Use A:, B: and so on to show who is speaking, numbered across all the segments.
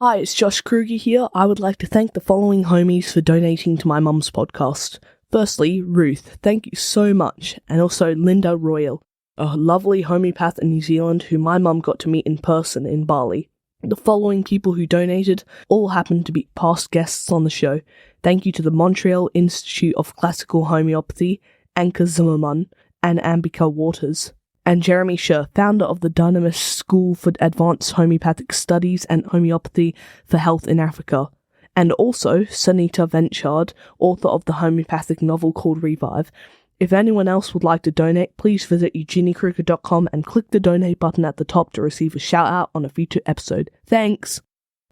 A: Hi, it's Josh Kruger here. I would like to thank the following homies for donating to my mum's podcast. Firstly, Ruth, thank you so much, and also Linda Royal, a lovely homeopath in New Zealand who my mum got to meet in person in Bali. The following people who donated all happen to be past guests on the show. Thank you to the Montreal Institute of Classical Homeopathy, Anka Zimmerman, and Ambika Waters. And Jeremy Scher, founder of the Dynamis School for Advanced Homeopathic Studies and Homeopathy for Health in Africa. And also Sunita Venchard, author of the homeopathic novel called Revive. If anyone else would like to donate, please visit eugeniekruger.com and click the donate button at the top to receive a shout out on a future episode. Thanks!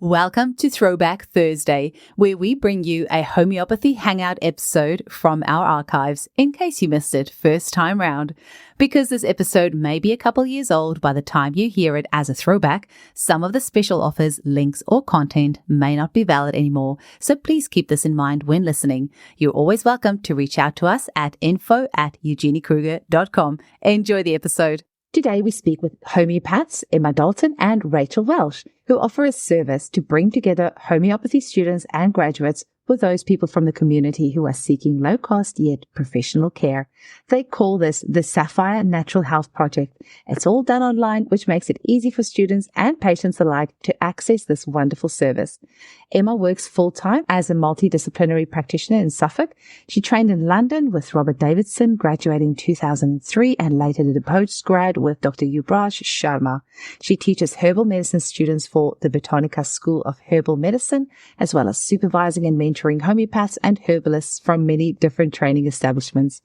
B: Welcome to Throwback Thursday, where we bring you a homeopathy hangout episode from our archives, in case you missed it first time round. Because this episode may be a couple years old by the time you hear it as a throwback, some of the special offers, links, or content may not be valid anymore, so please keep this in mind when listening. You're always welcome to reach out to us at info@eugeniekruger.com. Enjoy the episode.
C: Today we speak with homeopaths Emma Dalton and Rachel Welsh, who offer a service to bring together homeopathy students and graduates with those people from the community who are seeking low-cost yet professional care. They call this the Sapphire Natural Health Project. It's all done online, which makes it easy for students and patients alike to access this wonderful service. Emma works full-time as a multi-disciplinary practitioner in Suffolk. She trained in London with Robert Davidson, graduating in 2003, and later did a post-grad with Dr Yubraj Sharma. She teaches herbal medicine students for the Botanica School of Herbal Medicine, as well as supervising and mentoring homeopaths and herbalists from many different training establishments.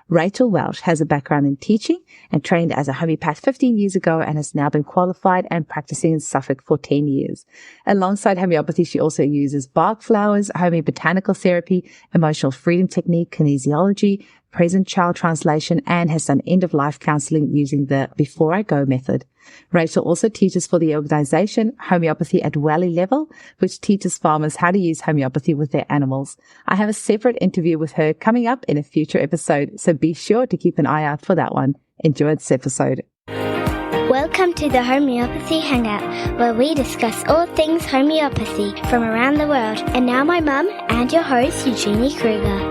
C: Rachel Welsh has a background in teaching and trained as a homeopath 15 years ago and has now been qualified and practicing in Suffolk for 10 years. Alongside homeopathy, she also uses bark flowers, Homeobotanical therapy, emotional freedom technique, kinesiology, present child translation, and has done end-of-life counseling using the Before I Go method. Rachel also teaches for the organization Homeopathy at Valley Level, which teaches farmers how to use homeopathy with their animals. I have a separate interview with her coming up in a future episode, so be sure to keep an eye out for that one. Enjoy this episode.
D: Welcome to the Homeopathy Hangout, where we discuss all things homeopathy from around the world. And now my mum and your host, Eugenie Kruger.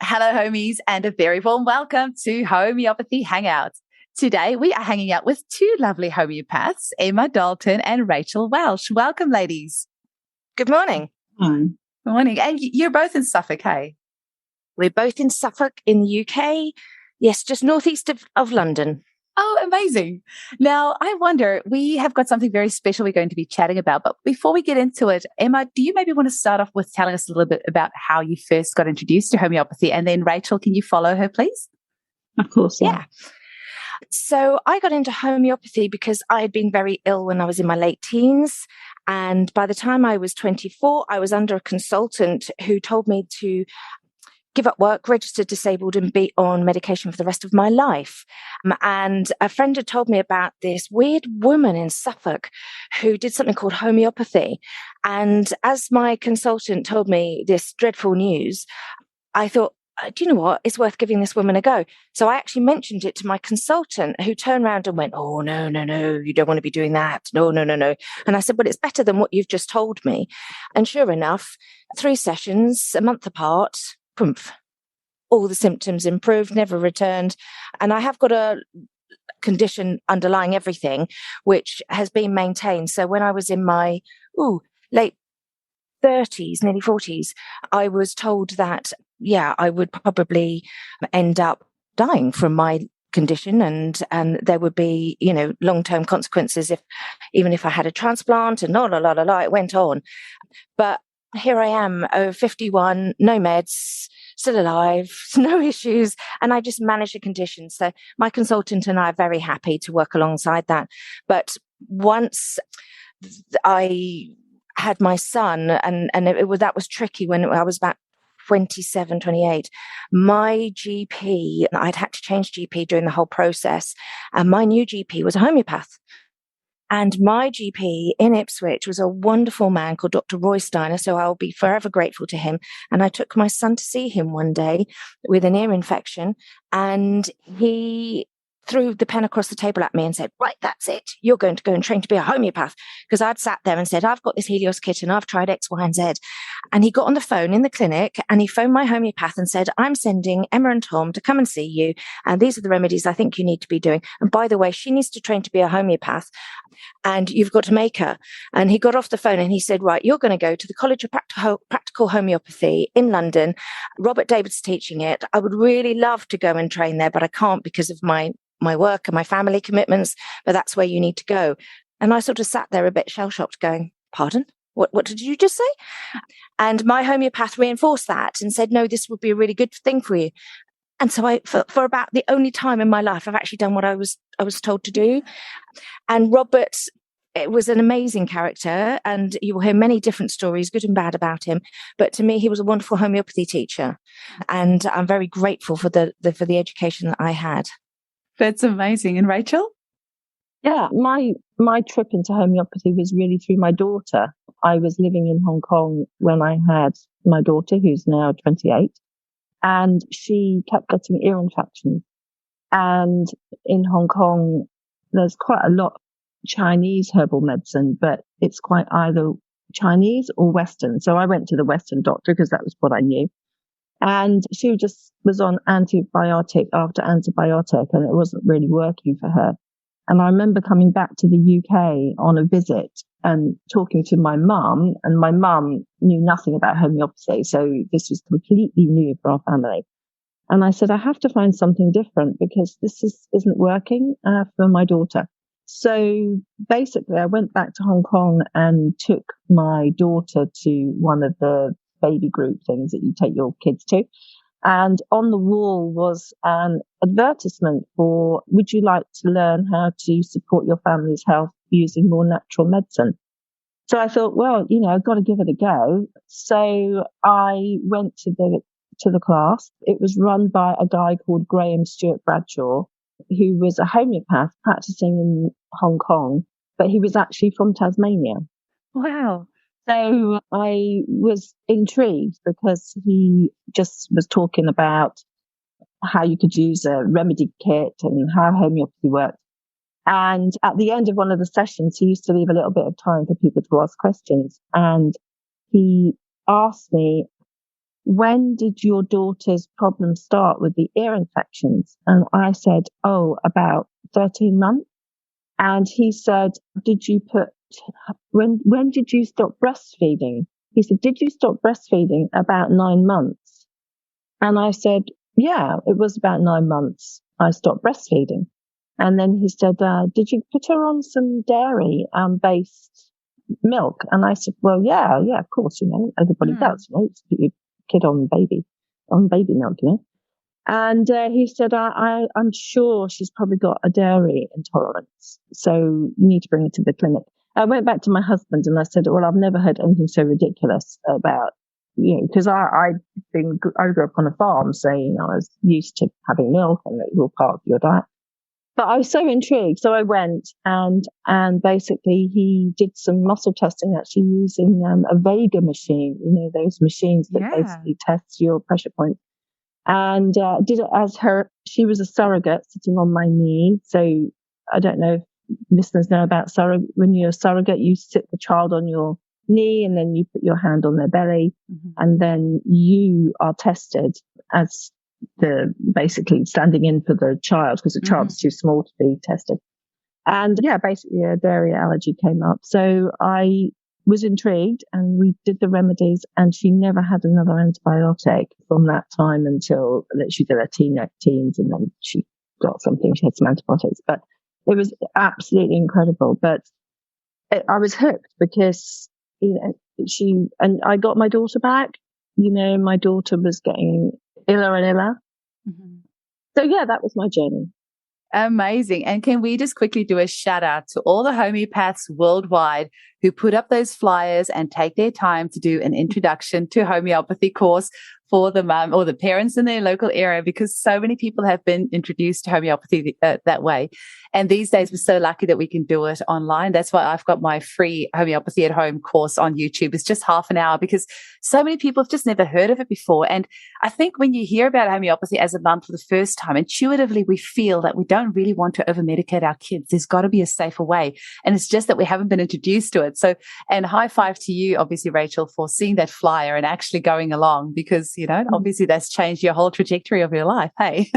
B: Hello, homies, and a very warm welcome to Homeopathy Hangout. Today, we are hanging out with two lovely homeopaths, Emma Dalton and Rachel Welsh. Welcome, ladies.
E: Good morning.
B: Hi. Good morning. And you're both in Suffolk, hey?
E: We're both in Suffolk in the UK. Yes, just northeast of London.
B: Oh, amazing. Now, I wonder, we have got something very special we're going to be chatting about. But before we get into it, Emma, do you maybe want to start off with telling us a little bit about how you first got introduced to homeopathy? And then, Rachel, can you follow her, please?
C: Of course,
E: yeah. So I got into homeopathy because I had been very ill when I was in my late teens. And by the time I was 24, I was under a consultant who told me to give up work, registered disabled, and be on medication for the rest of my life. And a friend had told me about this weird woman in Suffolk who did something called homeopathy. And as my consultant told me this dreadful news, I thought, do you know what? It's worth giving this woman a go. So I actually mentioned it to my consultant, who turned around and went, oh, no, you don't want to be doing that. No. And I said, well, it's better than what you've just told me. And sure enough, 3 sessions, a month apart, poof, all the symptoms improved, never returned. And I have got a condition underlying everything, which has been maintained. So when I was in my late 30s, nearly 40s, I was told that, I would probably end up dying from my condition, and there would be, long-term consequences even if I had a transplant, and it went on. But here I am, 51, no meds, still alive, no issues, and I just manage the condition. So my consultant and I are very happy to work alongside that. But once I had my son, and that was tricky when I was about 27, 28, my GP, I'd had to change GP during the whole process, and my new GP was a homeopath. And my GP in Ipswich was a wonderful man called Dr. Roy Steiner, so I'll be forever grateful to him. And I took my son to see him one day with an ear infection, and he threw the pen across the table at me and said, right, that's it. You're going to go and train to be a homeopath. Because I'd sat there and said, I've got this Helios kit and I've tried X, Y, and Z. And he got on the phone in the clinic and he phoned my homeopath and said, I'm sending Emma and Tom to come and see you. And these are the remedies I think you need to be doing. And by the way, she needs to train to be a homeopath and you've got to make her. And he got off the phone and he said, right, you're going to go to the College of Practical Homeopathy in London. Robert Davidson teaching it. I would really love to go and train there, but I can't because of my work and my family commitments, but that's where you need to go. And I sort of sat there a bit shell-shocked going, pardon? What did you just say? And my homeopath reinforced that and said, no, this would be a really good thing for you. And so for about the only time in my life, I've actually done what I was told to do. And Robert, it was an amazing character, and you will hear many different stories, good and bad, about him. But to me, he was a wonderful homeopathy teacher, and I'm very grateful for the education that I had.
B: That's amazing. And Rachel?
F: Yeah, my trip into homeopathy was really through my daughter. I was living in Hong Kong when I had my daughter, who's now 28, and she kept getting ear infections. And in Hong Kong, there's quite a lot of Chinese herbal medicine, but it's quite either Chinese or Western. So I went to the Western doctor because that was what I knew. And she just was on antibiotic after antibiotic, and it wasn't really working for her. And I remember coming back to the UK on a visit and talking to my mum, and my mum knew nothing about homeopathy. So this was completely new for our family. And I said, I have to find something different because this isn't working for my daughter. So basically, I went back to Hong Kong and took my daughter to one of the baby group things that you take your kids to. And on the wall was an advertisement for, would you like to learn how to support your family's health using more natural medicine? So I thought, well, I've got to give it a go. So I went to the class. It was run by a guy called Graham Stuart Bradshaw, who was a homeopath practicing in Hong Kong, but he was actually from Tasmania.
B: Wow.
F: So I was intrigued because he just was talking about how you could use a remedy kit and how homeopathy worked. And at the end of one of the sessions, he used to leave a little bit of time for people to ask questions. And he asked me, when did your daughter's problem start with the ear infections? And I said, about 13 months. And he said, when did you stop breastfeeding? He said, did you stop breastfeeding about 9 months? And I said, yeah, it was about 9 months. I stopped breastfeeding. And then he said, did you put her on some dairy based milk? And I said, well, yeah, of course, everybody does, you put your kid on baby milk, And he said, I'm sure she's probably got a dairy intolerance, so you need to bring her to the clinic. I went back to my husband and I said, well, I've never heard anything so ridiculous about, because I grew up on a farm, so, I was used to having milk and it was all part of your diet. But I was so intrigued. So I went and basically he did some muscle testing actually using a Vega machine, those machines that basically test your pressure points. And did it as she was a surrogate sitting on my knee. So I don't know if listeners know about surrogate. When you're a surrogate, you sit the child on your knee and then you put your hand on their belly, and then you are tested as basically standing in for the child because the child's too small to be tested. And basically a dairy allergy came up. So I was intrigued and we did the remedies, and she never had another antibiotic from that time until she did her teens, and then she got something. She had some antibiotics, but it was absolutely incredible. But I was hooked because, I got my daughter back. My daughter was getting iller and iller. So that was my journey.
B: Amazing. And can we just quickly do a shout out to all the homeopaths worldwide who put up those flyers and take their time to do an introduction to homeopathy course for the mum or the parents in their local area, because so many people have been introduced to homeopathy that way. And these days we're so lucky that we can do it online. That's why I've got my free homeopathy at home course on YouTube. It's just half an hour because so many people have just never heard of it before. And I think when you hear about homeopathy as a mum for the first time, intuitively we feel that we don't really want to over-medicate our kids. There's got to be a safer way. And it's just that we haven't been introduced to it. So, and high five to you, obviously, Rachel, for seeing that flyer and actually going along, because, you know, obviously that's changed your whole trajectory of your life. Hey.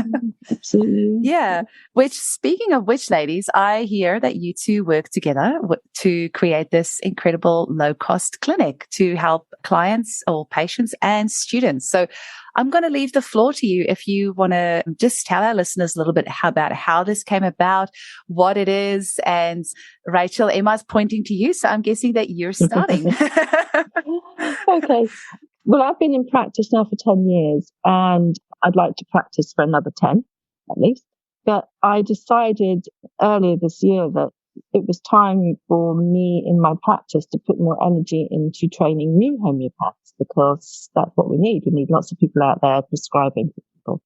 F: Absolutely.
B: Yeah. Which, speaking of which, ladies, I hear that you two work together to create this incredible low-cost clinic to help clients or patients and students. So I'm going to leave the floor to you if you want to just tell our listeners a little bit about how this came about, what it is. And Rachel, Emma's pointing to you, so I'm guessing that you're starting.
F: Okay. Well, I've been in practice now for 10 years and I'd like to practice for another 10 at least. But I decided earlier this year that it was time for me in my practice to put more energy into training new homeopaths, because that's what we need. We need lots of people out there prescribing for people.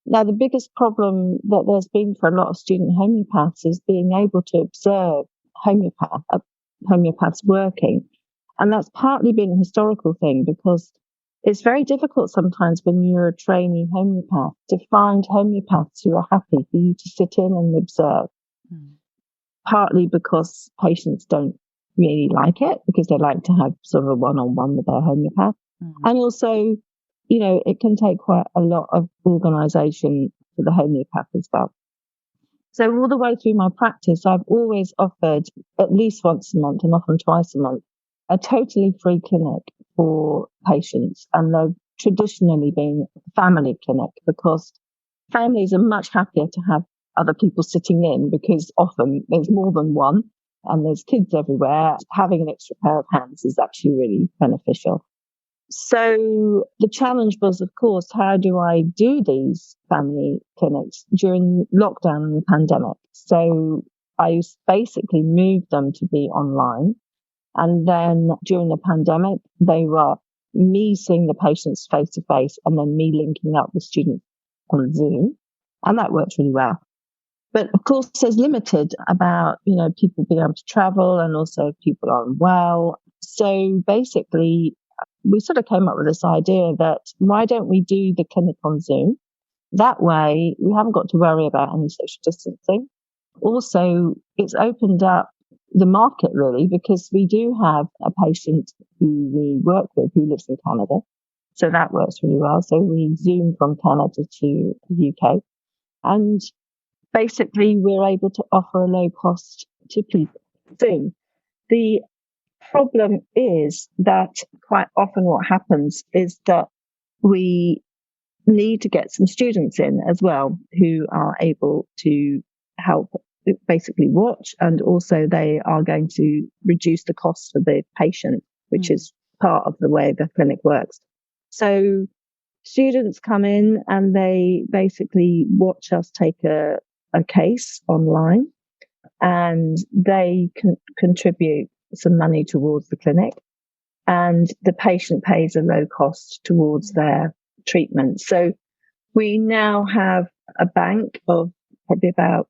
F: Now, the biggest problem that there's been for a lot of student homeopaths is being able to observe homeopaths working. And that's partly been a historical thing, because it's very difficult sometimes when you're a trainee homeopath to find homeopaths who are happy for you to sit in and observe. Partly because patients don't really like it, because they like to have sort of a one-on-one with their homeopath. And also, you know, it can take quite a lot of organisation for the homeopath as well. So all the way through my practice, I've always offered at least once a month and often twice a month a totally free clinic for patients. And they've traditionally been a family clinic, because families are much happier to have other people sitting in, because often there's more than one and there's kids everywhere. Having an extra pair of hands is actually really beneficial. So the challenge was, of course, how do I do these family clinics during lockdown and the pandemic? So I basically moved them to be online. And then during the pandemic, they were me seeing the patients face to face and then me linking up with students on Zoom. And that worked really well. But of course, there's limited about, you know, people being able to travel, and also if people are unwell. So basically, we sort of came up with this idea that why don't we do the clinic on Zoom? That way, we haven't got to worry about any social distancing. Also, it's opened up the market really, because we do have a patient who we work with who lives in Canada. So that works really well. So we Zoom from Canada to the UK. And basically, we're able to offer a low cost to people. Zoom. The problem is that quite often what happens is that we need to get some students in as well who are able to help basically watch, and also they are going to reduce the cost for the patient, which is part of the way the clinic works. So students come in and they basically watch us take a case online, and they can contribute some money towards the clinic, and the patient pays a low cost towards their treatment. So we now have a bank of probably about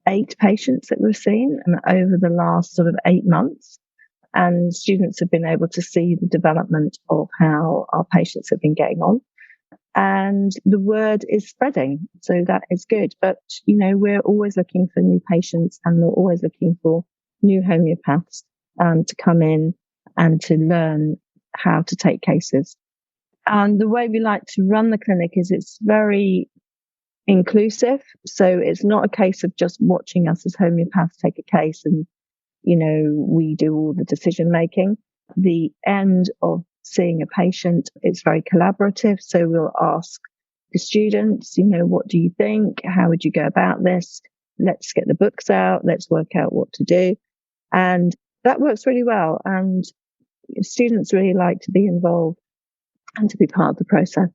F: 8 patients that we've seen over the last sort of 8 months. And students have been able to see the development of how our patients have been getting on. And the word is spreading. So that is good. But, you know, we're always looking for new patients, and we're always looking for new homeopaths to come in and to learn how to take cases. And the way we like to run the clinic is it's very inclusive. So it's not a case of just watching us as homeopaths take a case and, you know, we do all the decision making. The end of seeing a patient is very collaborative. So we'll ask the students, you know, what do you think? How would you go about this? Let's get the books out. Let's work out what to do. And that works really well. And students really like to be involved and to be part of the process.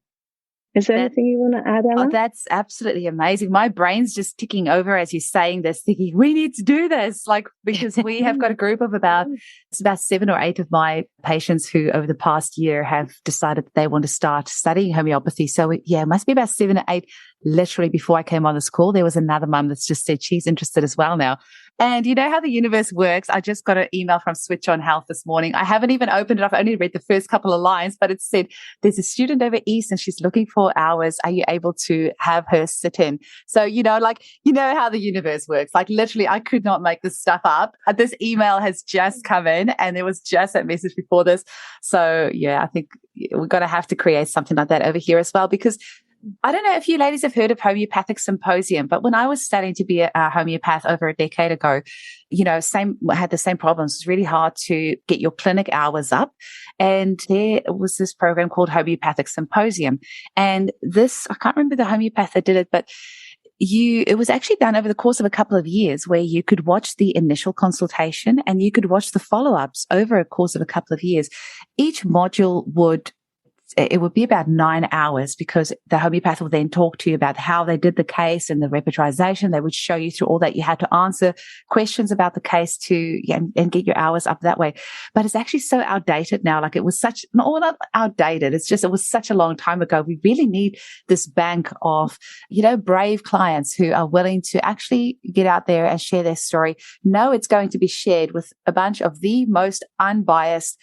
F: Is there anything you want to add, Ella?
B: Oh, that's absolutely amazing. My brain's just ticking over as you're saying this, thinking we need to do this, like, because we have got a group of about 7 or 8 of my patients who over the past year have decided that they want to start studying homeopathy. So it must be about 7 or 8. Literally before I came on this call, there was another mum that's just said she's interested as well now. And you know how the universe works. I just got an email from Switch on Health this morning. I haven't even opened it up. I only read the first couple of lines, but it said, there's a student over East and she's looking for hours. Are you able to have her sit in? So, you know how the universe works. Like literally, I could not make this stuff up. This email has just come in and there was just that message before this. So yeah, I think we're going to have to create something like that over here as well, because I don't know if you ladies have heard of Homeopathic Symposium, but when I was studying to be a homeopath over a decade ago, had the same problems. It's really hard to get your clinic hours up. And there was this program called Homeopathic Symposium. And I can't remember the homeopath that did it, but it was actually done over the course of a couple of years where you could watch the initial consultation and you could watch the follow-ups over a course of a couple of years. Each module would be about 9 hours, because the homeopath will then talk to you about how they did the case and the repertorization. They would show you through all that. You had to answer questions about the case and get your hours up that way. But it's actually so outdated now. Like it was not outdated. It was such a long time ago. We really need this bank of, brave clients who are willing to actually get out there and share their story. Know it's going to be shared with a bunch of the most unbiased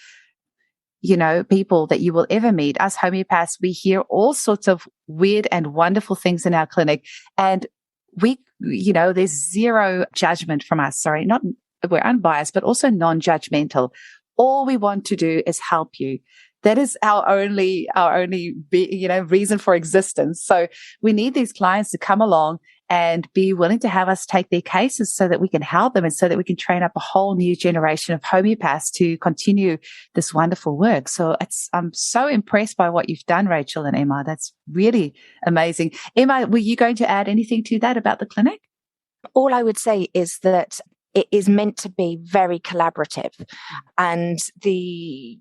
B: people that you will ever meet. Us homeopaths, we hear all sorts of weird and wonderful things in our clinic. And there's zero judgment from us. Sorry, we're unbiased, but also non-judgmental. All we want to do is help you. That is our only reason for existence. So we need these clients to come along and be willing to have us take their cases so that we can help them and so that we can train up a whole new generation of homeopaths to continue this wonderful work. So I'm so impressed by what you've done, Rachel and Emma. That's really amazing. Emma, were you going to add anything to that about the clinic?
E: All I would say is that it is meant to be very collaborative. And the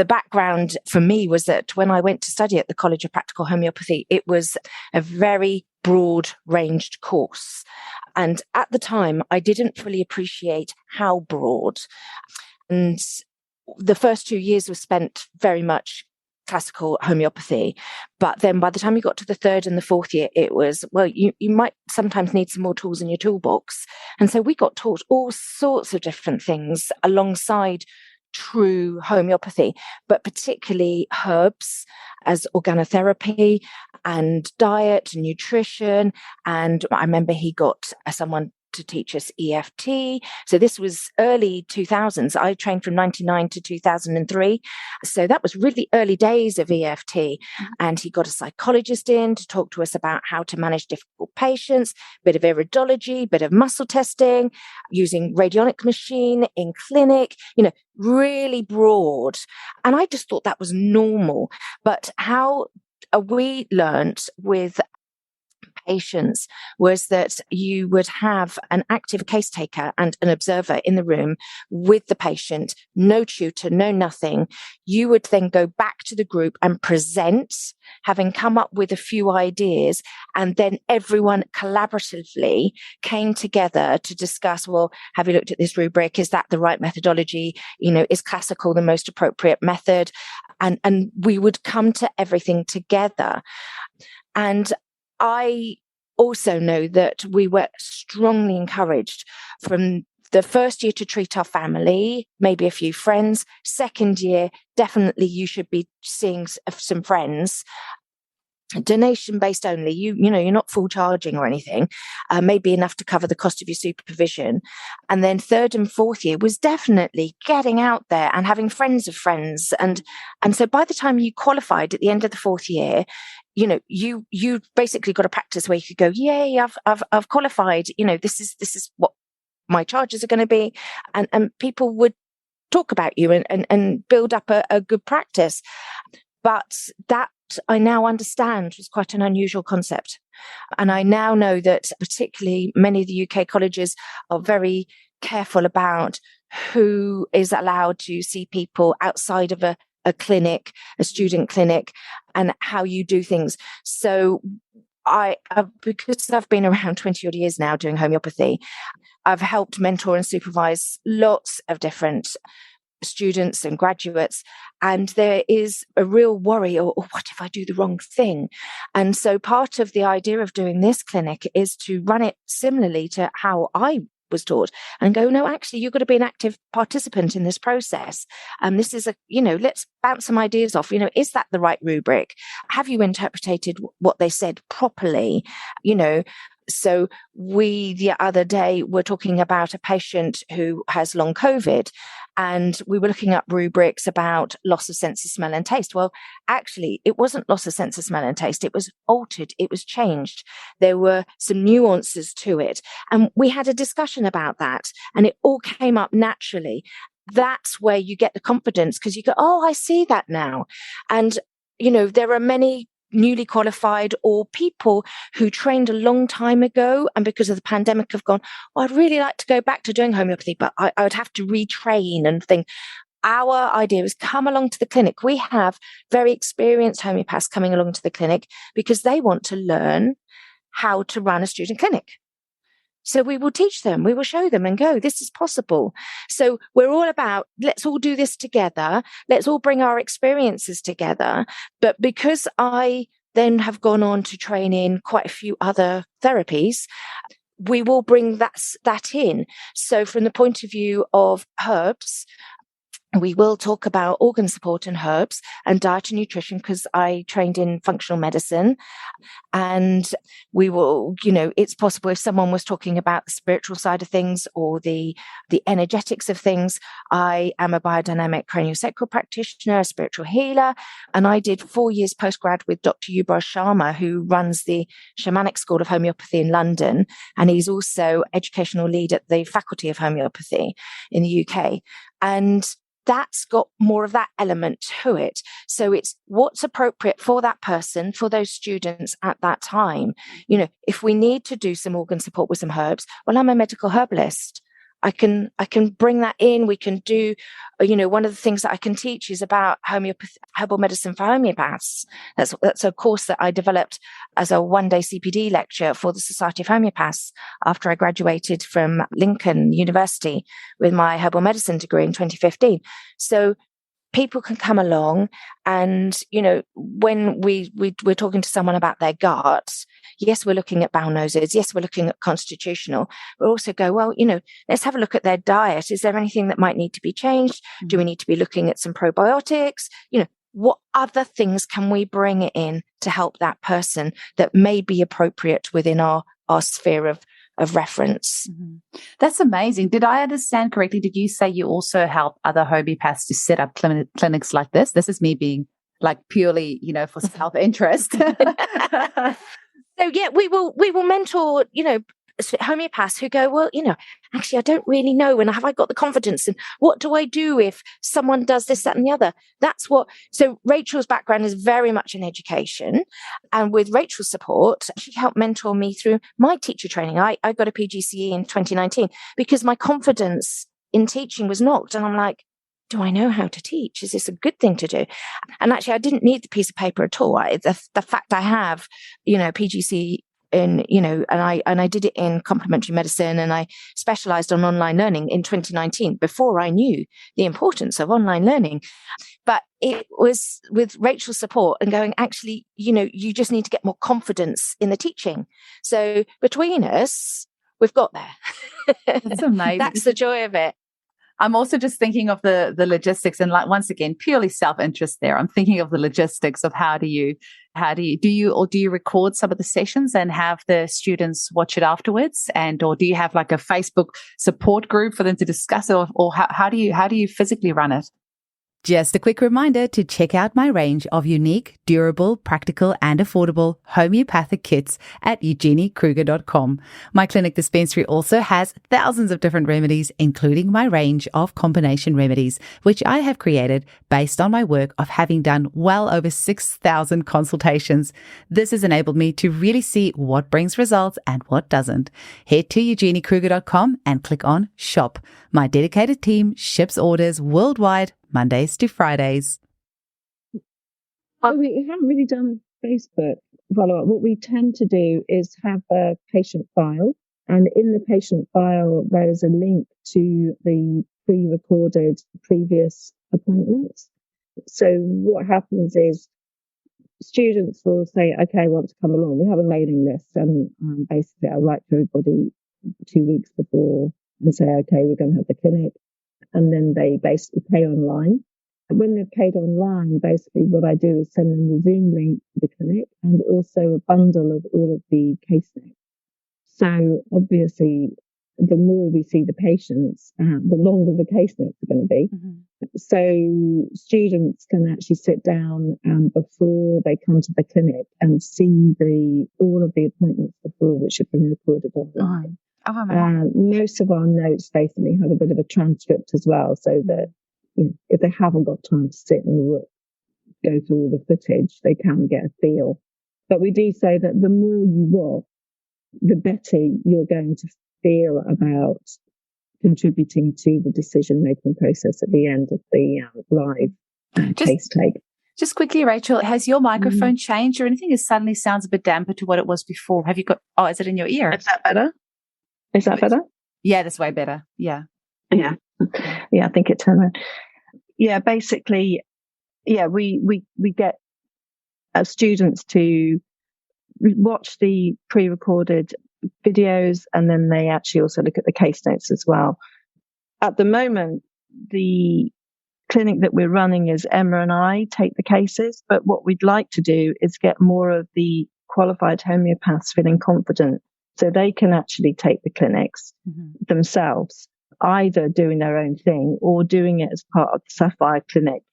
E: background for me was that when I went to study at the College of Practical Homeopathy, it was a very broad-ranged course. And at the time, I didn't fully appreciate how broad. And the first 2 years were spent very much classical homeopathy. But then by the time you got to the third and the fourth year, it was, well, you might sometimes need some more tools in your toolbox. And so we got taught all sorts of different things alongside true homeopathy, but particularly herbs as organotherapy and diet and nutrition. And I remember he got someone to teach us EFT. So this was early 2000s. I trained from 99 to 2003. So that was really early days of EFT. And he got a psychologist in to talk to us about how to manage difficult patients, bit of iridology, bit of muscle testing, using radionic machine in clinic, really broad. And I just thought that was normal. But how we learned with patients was that you would have an active case taker and an observer in the room with the patient, no tutor, no nothing. You would then go back to the group and present, having come up with a few ideas, and then everyone collaboratively came together to discuss, well, have you looked at this rubric? Is that the right methodology? Is classical the most appropriate method? And we would come to everything together. And I also know that we were strongly encouraged from the first year to treat our family, maybe a few friends. Second year, definitely you should be seeing some friends. Donation based only, you're not full charging or anything, maybe enough to cover the cost of your supervision. And then third and fourth year was definitely getting out there and having friends of friends. And so by the time you qualified at the end of the fourth year, you basically got a practice where you could go, yay, I've qualified. This is what my charges are going to be. And people would talk about you and build up a good practice. But that I now understand was quite an unusual concept. And I now know that particularly many of the UK colleges are very careful about who is allowed to see people outside of a clinic, a student clinic. and how you do things. So because I've been around 20 odd years now doing homeopathy, I've helped mentor and supervise lots of different students and graduates, and there is a real worry, or what if I do the wrong thing? And so part of the idea of doing this clinic is to run it similarly to how I was taught and go, no, actually, you've got to be an active participant in this process. And this is let's bounce some ideas off. Is that the right rubric? Have you interpreted what they said properly? So we, the other day, were talking about a patient who has long COVID, and we were looking up rubrics about loss of sense of smell and taste. Well, actually, it wasn't loss of sense of smell and taste. It was altered. It was changed. There were some nuances to it. And we had a discussion about that, and it all came up naturally. That's where you get the confidence, because you go, oh, I see that now. And, there are many newly qualified or people who trained a long time ago and because of the pandemic have gone, I'd really like to go back to doing homeopathy, but I would have to retrain and think. Our idea is come along to the clinic. We have very experienced homeopaths coming along to the clinic because they want to learn how to run a student clinic. So we will teach them, we will show them and go, this is possible. So we're all about, let's all do this together. Let's all bring our experiences together. But because I then have gone on to train in quite a few other therapies, we will bring that in. So from the point of view of herbs, we will talk about organ support and herbs and diet and nutrition, because I trained in functional medicine. And we will, it's possible if someone was talking about the spiritual side of things or the energetics of things. I am a biodynamic craniosacral practitioner, a spiritual healer, and I did 4 years postgrad with Dr Yubraj Sharma, who runs the Shamanic School of Homeopathy in London. And he's also educational lead at the Faculty of Homeopathy in the UK. And that's got more of that element to it. So it's what's appropriate for that person, for those students at that time. If we need to do some organ support with some herbs, well, I'm a medical herbalist. I can bring that in. We can do, one of the things that I can teach is about homeopathy, herbal medicine for homeopaths. That's a course that I developed as a one-day CPD lecture for the Society of Homeopaths after I graduated from Lincoln University with my herbal medicine degree in 2015. So people can come along and, when we're talking to someone about their gut, yes, we're looking at bowel noses. Yes, we're looking at constitutional. But also go, well, let's have a look at their diet. Is there anything that might need to be changed? Mm-hmm. Do we need to be looking at some probiotics? What other things can we bring in to help that person that may be appropriate within our sphere of reference?
B: Mm-hmm. That's amazing. Did I understand correctly? Did you say you also help other homeopaths to set up clinics like this? This is me being purely, for self-interest.
E: So yeah, we will mentor, homeopaths who go, well, actually, I don't really know. And have I got the confidence? And what do I do if someone does this, that, and the other? So Rachel's background is very much in education. And with Rachel's support, she helped mentor me through my teacher training. I got a PGCE in 2019 because my confidence in teaching was knocked. And I'm like, do I know how to teach? Is this a good thing to do? And actually, I didn't need the piece of paper at all. The fact I have, PGCE in, and I did it in complementary medicine, and I specialized on online learning in 2019 before I knew the importance of online learning. But it was with Rachel's support and going, actually, you just need to get more confidence in the teaching. So between us, we've got there.
B: That's amazing.
E: That's the joy of it.
B: I'm also just thinking of the logistics, and once again, purely self-interest there. I'm thinking of the logistics of how do you record some of the sessions and have the students watch it afterwards, or do you have a Facebook support group for them to discuss it, or how do you physically run it? Just a quick reminder to check out my range of unique, durable, practical, and affordable homeopathic kits at eugeniekruger.com. My clinic dispensary also has thousands of different remedies, including my range of combination remedies, which I have created based on my work of having done well over 6,000 consultations. This has enabled me to really see what brings results and what doesn't. Head to eugeniekruger.com and click on Shop. My dedicated team ships orders worldwide, Mondays to Fridays.
F: We haven't really done Facebook follow-up. What we tend to do is have a patient file, and in the patient file, there is a link to the pre-recorded previous appointments. So what happens is students will say, okay, I want to come along. We have a mailing list, and basically I write to everybody 2 weeks before and say, okay, we're going to have the clinic. And then they basically pay online. And when they've paid online, basically what I do is send them the Zoom link to the clinic and also a bundle of all of the case notes. So obviously, the more we see the patients, the longer the case notes are going to be.
B: Mm-hmm.
F: So students can actually sit down before they come to the clinic and see all of the appointments before, which have been recorded online. Most of our notes basically have a bit of a transcript as well, so that if they haven't got time to sit and go through all the footage, they can get a feel. But we do say that the more you watch, the better you're going to feel about contributing to the decision-making process at the end of the live case take.
B: Just quickly, Rachel, has your microphone changed or anything? It suddenly sounds a bit damper to what it was before. Have you got, is it in your ear?
F: Is that better? Is that better?
B: Yeah, that's way better. Yeah.
F: Yeah. Yeah, I think it turned around. Yeah, basically, we get students to watch the pre-recorded videos, and then they actually also look at the case notes as well. At the moment, the clinic that we're running is Emma and I take the cases, but what we'd like to do is get more of the qualified homeopaths feeling confident so they can actually take the clinics themselves, either doing their own thing or doing it as part of the Sapphire Clinic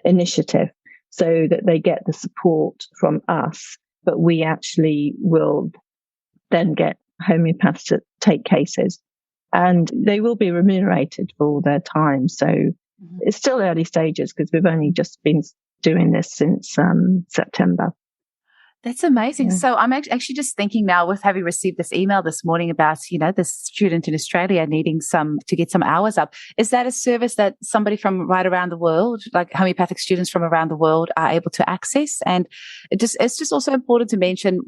F: initiative, so that they get the support from us, but we actually will then get homeopaths to take cases, and they will be remunerated for all their time. So it's still early stages because we've only just been doing this since September.
B: That's amazing. Yeah. So I'm actually just thinking now, with having received this email this morning about, this student in Australia needing to get some hours up. Is that a service that somebody from right around the world, like homeopathic students from around the world, are able to access? And it's just also important to mention,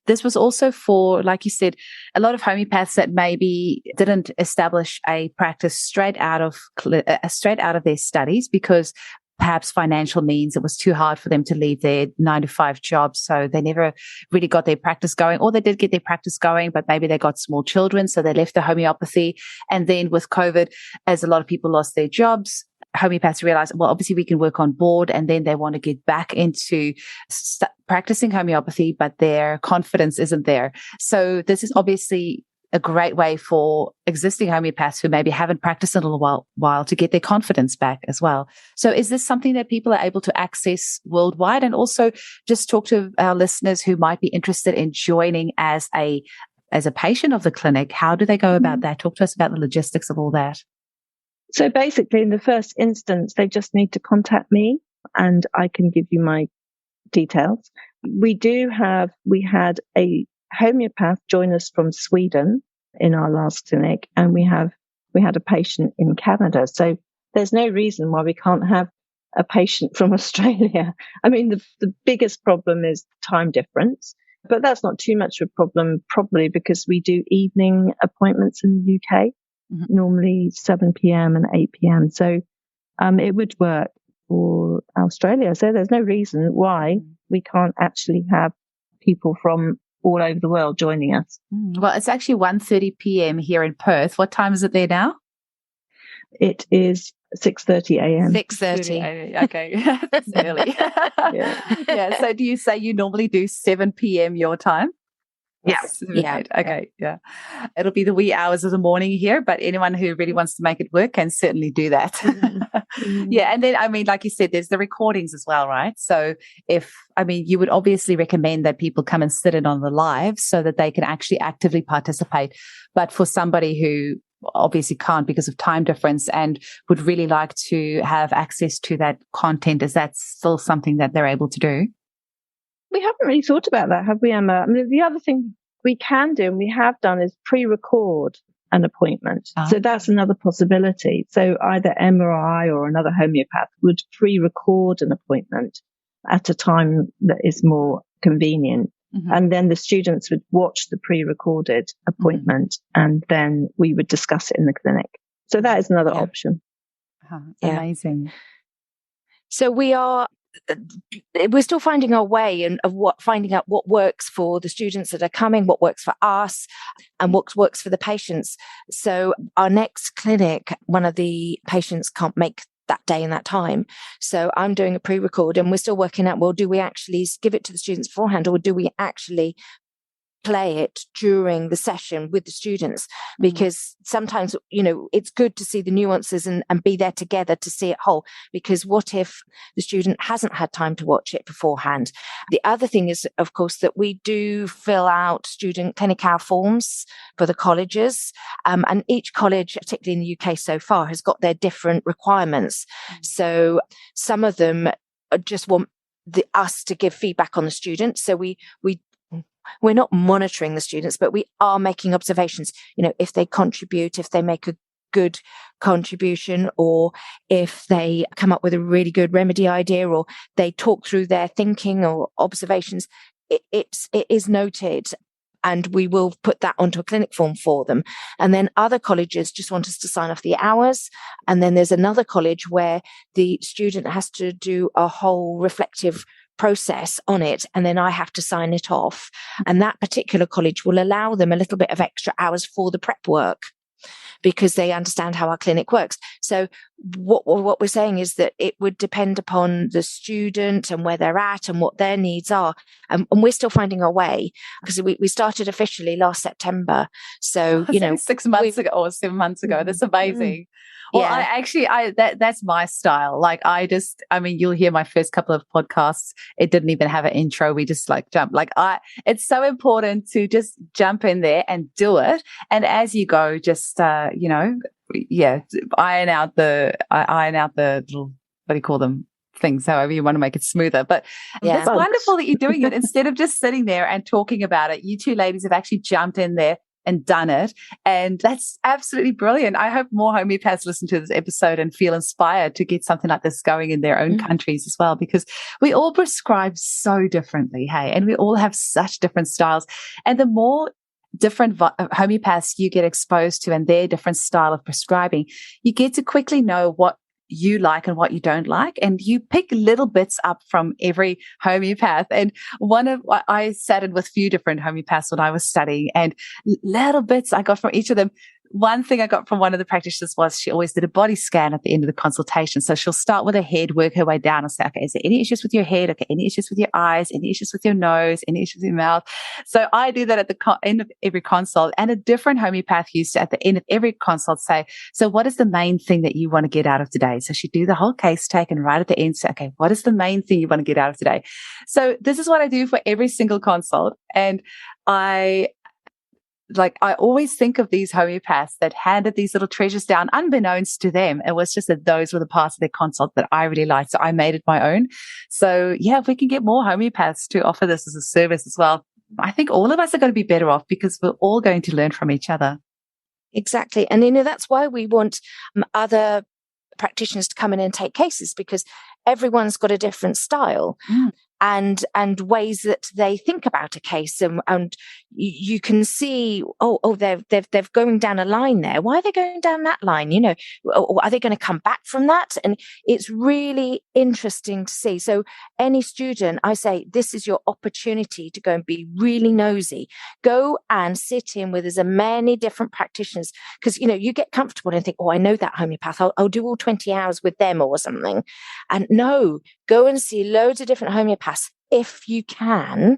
B: this was also for, like you said, a lot of homeopaths that maybe didn't establish a practice straight out of their studies because perhaps financial means it was too hard for them to leave their 9-to-5 jobs. So they never really got their practice going, or they did get their practice going, but maybe they got small children. So they left the homeopathy. And then with COVID, as a lot of people lost their jobs, homeopaths realized, well, obviously we can work on board, and then they want to get back into practicing homeopathy, but their confidence isn't there. So this is obviously a great way for existing homeopaths who maybe haven't practiced in a little while to get their confidence back as well. So is this something that people are able to access worldwide? And also just talk to our listeners who might be interested in joining as a patient of the clinic. How do they go about that? Talk to us about the logistics of all that.
F: So basically, in the first instance, they just need to contact me and I can give you my details. We had a homeopath join us from Sweden in our last clinic, and we had a patient in Canada. So there's no reason why we can't have a patient from Australia. I mean, the biggest problem is time difference, but that's not too much of a problem, probably because we do evening appointments in the UK, normally 7 p.m. and 8 p.m. So it would work for Australia. So there's no reason why we can't actually have people from all over the world joining us.
B: Well, it's actually 1:30 p.m. here in Perth. What time is it there now?
F: It is 6:30 a.m.
B: 6:30. Okay, that's early. Yeah. So do you say you normally do 7 p.m. your time?
F: Yes.
B: Yeah. Okay. Yeah. It'll be the wee hours of the morning here, but anyone who really wants to make it work can certainly do that. Yeah. And then, like you said, there's the recordings as well, right? So you would obviously recommend that people come and sit in on the live so that they can actually actively participate. But for somebody who obviously can't because of time difference and would really like to have access to that content, is that still something that they're able to do?
F: We haven't really thought about that, have we, Emma? The other thing we can do, and we have done, is pre-record an appointment. So that's another possibility. So either Emma or I or another homeopath would pre-record an appointment. at a time that is more convenient.
B: Mm-hmm.
F: And then the students would watch the pre-recorded appointment and then we would discuss it in the clinic. So that is another option.
B: Amazing.
E: So we're still finding our way finding out what works for the students that are coming, what works for us, and what works for the patients. So our next clinic, one of the patients can't make that day and that time. So I'm doing a pre-record and we're still working out, well, do we actually give it to the students beforehand or do we actually play it during the session with the students? Because sometimes, it's good to see the nuances and be there together to see it whole. Because what if the student hasn't had time to watch it beforehand? The other thing is, of course, that we do fill out student clinic hour forms for the colleges. And each college, particularly in the UK so far, has got their different requirements. So some of them just want us to give feedback on the students. So we're not monitoring the students, but we are making observations. If they contribute, if they make a good contribution, or if they come up with a really good remedy idea, or they talk through their thinking or observations, it is noted. And we will put that onto a clinic form for them. And then other colleges just want us to sign off the hours. And then there's another college where the student has to do a whole reflective process on it, and then I have to sign it off. And that particular college will allow them a little bit of extra hours for the prep work because they understand how our clinic works. So what we're saying is that it would depend upon the student and where they're at and what their needs are. And we're still finding our way because we started officially last September. So,
B: 6 months ago or 7 months ago. That's amazing. Well, that's my style. You'll hear my first couple of podcasts. It didn't even have an intro. We just jump. It's so important to just jump in there and do it. And as you go, just, iron out the little, what do you call them? Things, however you want to make it smoother. But it's wonderful that you're doing it. Instead of just sitting there and talking about it, you two ladies have actually jumped in there and done it. And that's absolutely brilliant. I hope more homeopaths listen to this episode and feel inspired to get something like this going in their own countries as well, because we all prescribe so differently, hey, and we all have such different styles. And the more different homeopaths you get exposed to and their different style of prescribing, you get to quickly know what you like and what you don't like. And you pick little bits up from every homeopath. And I sat in with a few different homeopaths when I was studying, and little bits I got from each of them. One thing I got from one of the practitioners was she always did a body scan at the end of the consultation. So she'll start with her head, work her way down and say, okay, is there any issues with your head? Okay, any issues with your eyes? Any issues with your nose? Any issues with your mouth? So I do that at the end of every consult. And a different homeopath used to, at the end of every consult, say, so what is the main thing that you want to get out of today? So she'd do the whole case take and right at the end say, okay, what is the main thing you want to get out of today? So this is what I do for every single consult. And I always think of these homeopaths that handed these little treasures down unbeknownst to them. It was just that those were the parts of their consult that I really liked. So I made it my own. So if we can get more homeopaths to offer this as a service as well, I think all of us are going to be better off because we're all going to learn from each other.
E: Exactly. And, that's why we want other practitioners to come in and take cases, because everyone's got a different style. And ways that they think about a case, and you can see, they're going down a line there. Why are they going down that line? Are they going to come back from that? And it's really interesting to see. So any student, I say, this is your opportunity to go and be really nosy. Go and sit in with as many different practitioners, because you get comfortable and think, I know that homeopath. I'll do all 20 hours with them or something. And no, go and see loads of different homeopaths if you can,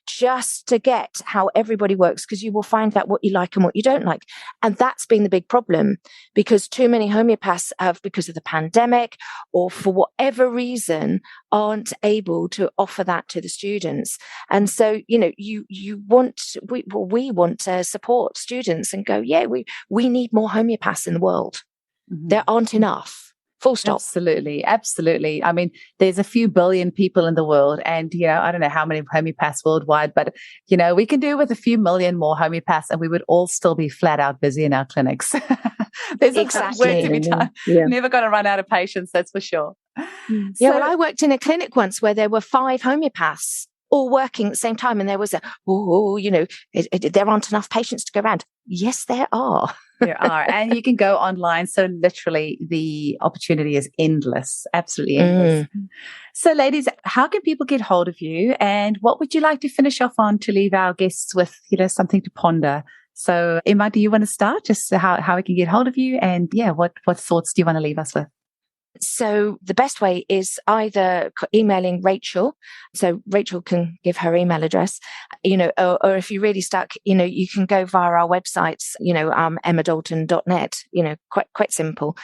E: just to get how everybody works, because you will find out what you like and what you don't like. And that's been the big problem, because too many homeopaths have, because of the pandemic or for whatever reason, aren't able to offer that to the students. And so, we want to support students and go, we need more homeopaths in the world. There aren't enough. Full stop.
B: Absolutely. I mean, there's a few billion people in the world, and, I don't know how many homeopaths worldwide, but, we can do with a few million more homeopaths and we would all still be flat out busy in our clinics. There's exactly work to be done. Yeah. Never going to run out of patients, that's for sure.
E: Yeah, well, I worked in a clinic once where there were 5 homeopaths all working at the same time. And there was there aren't enough patients to go around. Yes, there are.
B: There are. And you can go online. So literally the opportunity is endless, absolutely endless. So ladies, how can people get hold of you? And what would you like to finish off on to leave our guests with, something to ponder? So Emma, do you want to start? Just how we can get hold of you? And what thoughts do you want to leave us with?
E: So the best way is either emailing Rachel. So Rachel can give her email address, or if you're really stuck, you can go via our websites, emmadalton.net, quite simple.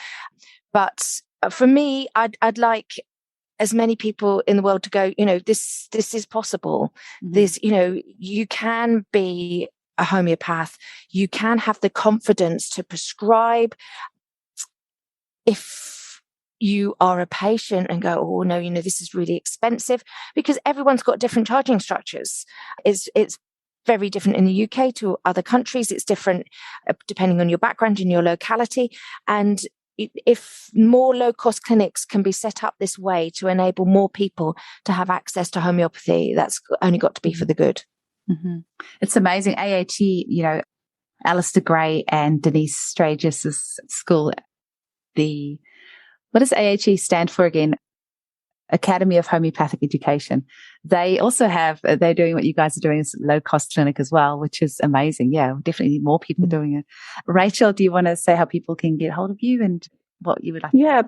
E: But for me, I'd like as many people in the world to go, this is possible. This, you can be a homeopath. You can have the confidence to prescribe. If you are a patient and go, oh no, this is really expensive, because everyone's got different charging structures. It's very different in the UK to other countries. It's different depending on your background in your locality. And if more low-cost clinics can be set up this way to enable more people to have access to homeopathy, that's only got to be for the good.
B: It's amazing. AAT, Alistair Gray and Denise Stragis's school, what does AHE stand for again? Academy of Homeopathic Education. They also they're doing what you guys are doing, is low-cost clinic as well, which is amazing. Yeah, we definitely need more people doing it. Rachel, do you want to say how people can get hold of you and what you would like?
F: Yeah,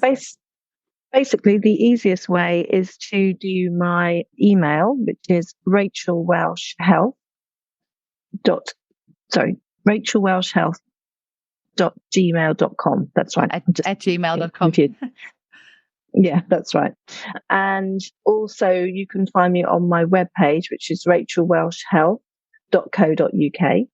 F: basically the easiest way is to do my email, which is rachelwelshhealth.gmail.com. That's right.
B: At gmail.com.
F: Yeah, that's right. And also you can find me on my webpage, which is rachelwelshhealth.co.uk.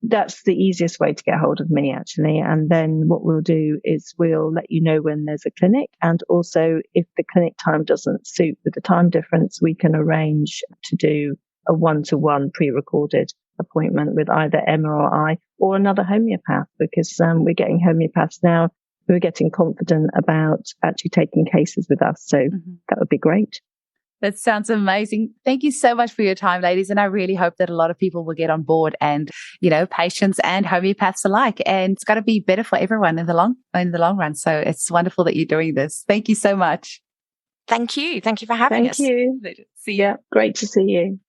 F: That's the easiest way to get hold of me, actually. And then what we'll do is we'll let you know when there's a clinic. And also, if the clinic time doesn't suit with the time difference, we can arrange to do a one-to-one pre-recorded appointment with either Emma or I or another homeopath, because we're getting homeopaths now who are getting confident about actually taking cases with us. So that would be great.
B: That sounds amazing. Thank you so much for your time, ladies. And I really hope that a lot of people will get on board and, patients and homeopaths alike. And it's got to be better for everyone in the long run. So it's wonderful that you're doing this. Thank you so much.
E: Thank you. Thank you for having us.
F: Thank you.
B: See you.
F: Great to see you.